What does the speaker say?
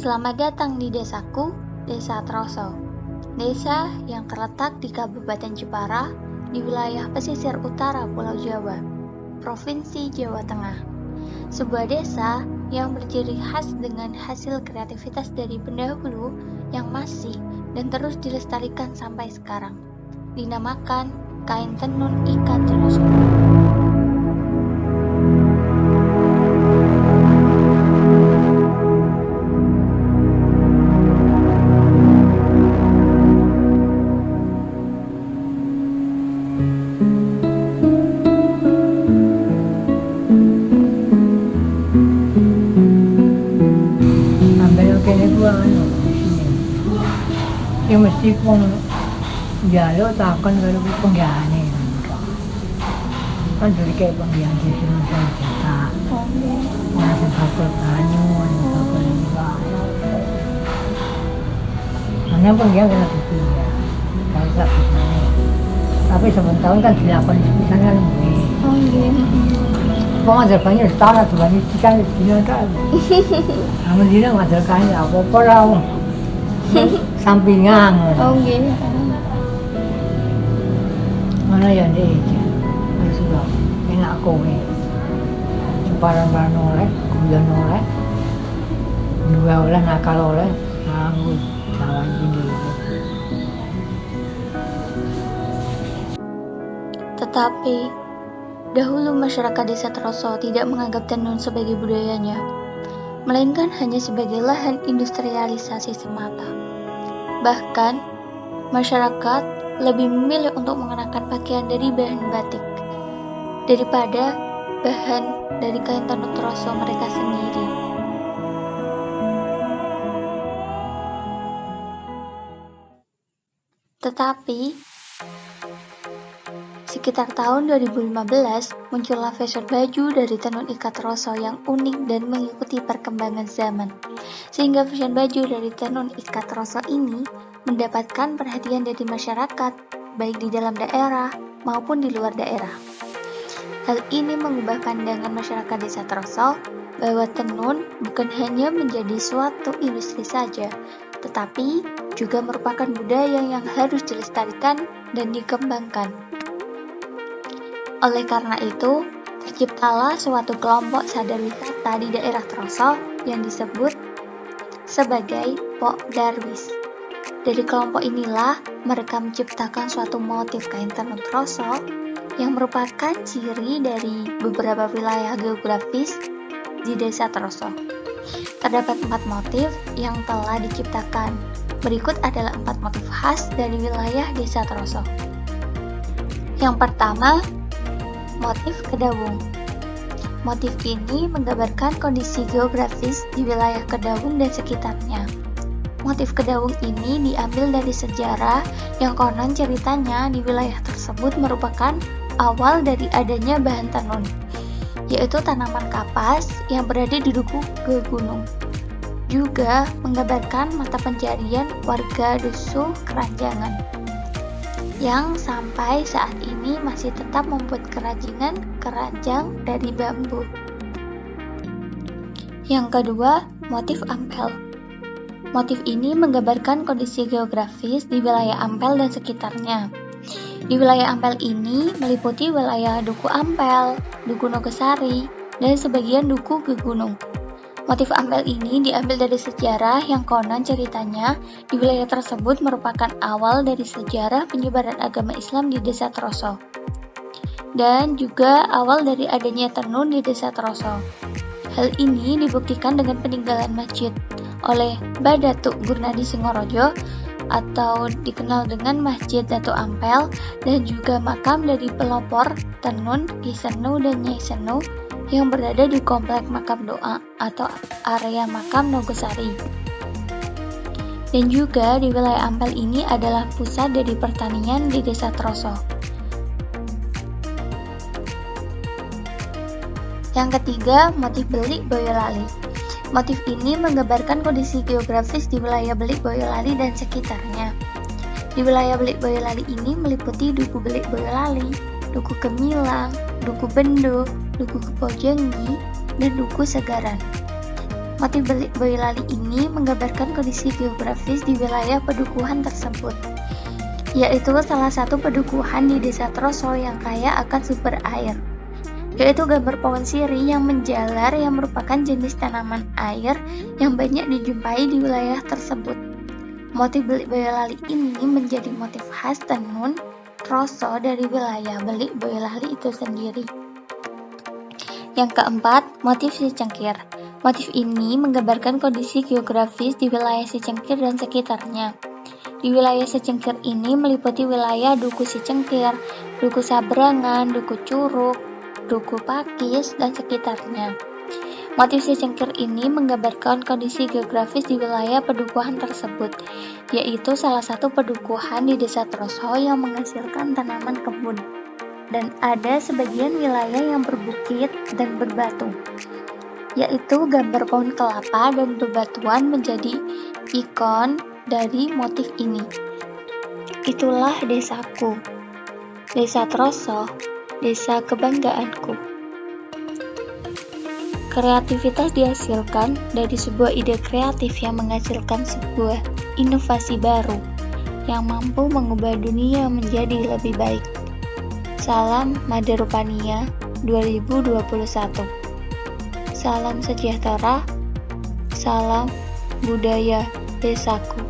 Selamat datang di desaku, Desa Troso. Desa yang terletak di Kabupaten Jepara, di wilayah pesisir utara Pulau Jawa, Provinsi Jawa Tengah. Sebuah desa yang berciri khas dengan hasil kreativitas dari pendahulu yang masih dan terus dilestarikan sampai sekarang. Dinamakan kain tenun ikat troso. Yang mesti pun jalur takkan kalau penggane kan dari kayak penggian di sini saya cetak orang sakit banyu orang sakit juga hanya penggian kena gitu ya kalau tak bisa tapi sebelum tahun kan dilakukan di sana kan pengajar banyak setahun atau banyak ikan di sini kan namun dia ngajarkan apa-apa lah sampingan. Mana ya deh, sudah enak kowe. Separan oleh, kemudian oleh, dua oleh nakal oleh, nganggur jalan gini. Tetapi dahulu masyarakat desa Troso tidak menganggap tenun sebagai budayanya, melainkan hanya sebagai lahan industrialisasi semata. Bahkan, masyarakat lebih memilih untuk mengenakan pakaian dari bahan batik daripada bahan dari kain tenun troso mereka sendiri. Tetapi, sekitar tahun 2015, muncullah fashion baju dari tenun ikat troso yang unik dan mengikuti perkembangan zaman. Sehingga fashion baju dari tenun ikat troso ini mendapatkan perhatian dari masyarakat, baik di dalam daerah maupun di luar daerah. Hal ini mengubah pandangan masyarakat desa Troso bahwa tenun bukan hanya menjadi suatu industri saja, tetapi juga merupakan budaya yang harus dilestarikan dan dikembangkan. Oleh karena itu, terciptalah suatu kelompok sadar wisata di daerah Troso yang disebut sebagai Pok Darwis. Dari kelompok inilah mereka menciptakan suatu motif kain tenun troso yang merupakan ciri dari beberapa wilayah geografis di desa Troso. Terdapat 4 motif yang telah diciptakan. Berikut adalah 4 motif khas dari wilayah desa Troso. Yang pertama, motif Kedawung. Motif ini menggambarkan kondisi geografis di wilayah Kedawung dan sekitarnya. Motif Kedawung ini diambil dari sejarah yang konon ceritanya di wilayah tersebut merupakan awal dari adanya bahan tenun, yaitu tanaman kapas yang berada di Duku Gegunung. Juga menggambarkan mata pencarian warga Dusuh Keranjangan yang sampai saat ini masih tetap membuat kerajinan keranjang dari bambu. Yang kedua, motif Ampel. Motif ini menggambarkan kondisi geografis di wilayah Ampel dan sekitarnya. Di wilayah Ampel ini meliputi wilayah Duku Ampel, Duku Nogosari, dan sebagian Duku Gegunung. Motif Ampel ini diambil dari sejarah yang konon ceritanya di wilayah tersebut merupakan awal dari sejarah penyebaran agama Islam di desa Troso. Dan juga awal dari adanya tenun di desa Troso. Hal ini dibuktikan dengan peninggalan masjid oleh Mbah Datuk Gurnadi Singorojo atau dikenal dengan Masjid Datuk Ampel, dan juga makam dari pelopor tenun Ki Senu dan Nyai Senu yang berada di komplek makam doa atau area makam Nogosari. Dan juga di wilayah Ampel ini adalah pusat dari pertanian di desa Troso. Yang ketiga, motif Belik Boyolali. Motif ini menggambarkan kondisi geografis di wilayah Belik Boyolali dan sekitarnya. Di wilayah Belik Boyolali ini meliputi Duku Belik Boyolali, Duku Kemilang, Duku Bendo, Duku Kepojenggi, dan Duku Segaran. Motif belik Boyolali ini menggambarkan kondisi geografis di wilayah pedukuhan tersebut, yaitu salah satu pedukuhan di Desa Troso yang kaya akan sumber air, yaitu gambar pohon sirih yang menjalar yang merupakan jenis tanaman air yang banyak dijumpai di wilayah tersebut. Motif belik Boyolali ini menjadi motif khas tenun Troso dari wilayah belik Boyolali itu sendiri. Yang keempat, motif si cengkir. Motif ini menggambarkan kondisi geografis di wilayah Sicengkir dan sekitarnya. Di wilayah Sicengkir ini meliputi wilayah Duku Sicengkir, Duku Sabrangan, Duku Curug, Duku Pakis, dan sekitarnya. Motif Sicengkir ini menggambarkan kondisi geografis di wilayah pedukuhan tersebut, yaitu salah satu pedukuhan di Desa Troso yang menghasilkan tanaman kebun. Dan ada sebagian wilayah yang berbukit dan berbatu, yaitu gambar pohon kelapa dan bebatuan menjadi ikon dari motif ini. Itulah desaku, Desa Troso, desa kebanggaanku. Kreativitas dihasilkan dari sebuah ide kreatif yang menghasilkan sebuah inovasi baru yang mampu mengubah dunia menjadi lebih baik. Salam Madarupania 2021. Salam sejahtera, salam budaya desaku.